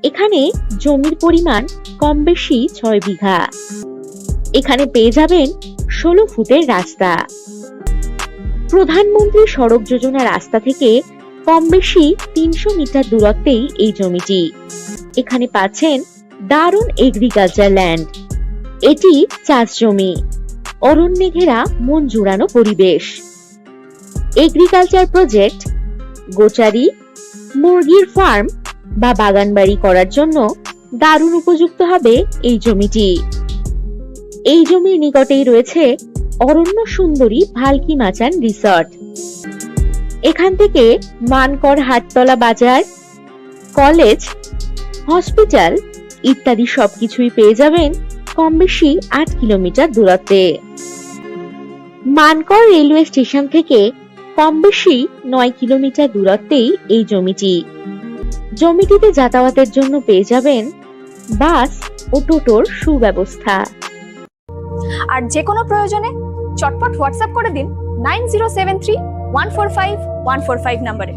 এখানে জমির পরিমাণ কম বেশি 6 বিঘা। এখানে পেয়ে যাবেন 16 ফুটের রাস্তা। প্রধানমন্ত্রী সড়ক যোজনা রাস্তা থেকে কম বেশি 300 মিটার দূরত্বেই এই জমিটি। এখানে পাচ্ছেন দারুণ এগ্রিকালচার ল্যান্ড। এটি চাষ জমি, অরণ্যে ঘেরা মন জুড়ানো পরিবেশ। এগ্রিকালচার প্রজেক্ট, গোচারি, মুরগির ফার্ম বা বাগানবাড়ি করার জন্য দারুণ উপযুক্ত হবে এই জমিটি। এই জমির নিকটেই রয়েছে অরণ্য সুন্দরী ভালকি মাচান রিসর্ট। এখান থেকে মানকর হাটতলা বাজার, কলেজ, হসপিটাল ইত্যাদি সবকিছুই পেয়ে যাবেন কম বেশি 8 কিলোমিটার দূরত্বে। মানকর রেলওয়ে স্টেশন থেকে কম বেশি 9 কিলোমিটার দূরত্বেই এই জমিটি। জমিটিতে যাতায়াতের জন্য পেয়ে যাবেন বাস ও টোটোর সুব্যবস্থা। আর যে কোনো প্রয়োজনে চটপট হোয়াটসঅ্যাপ করে দিন 9073145145 নম্বরে।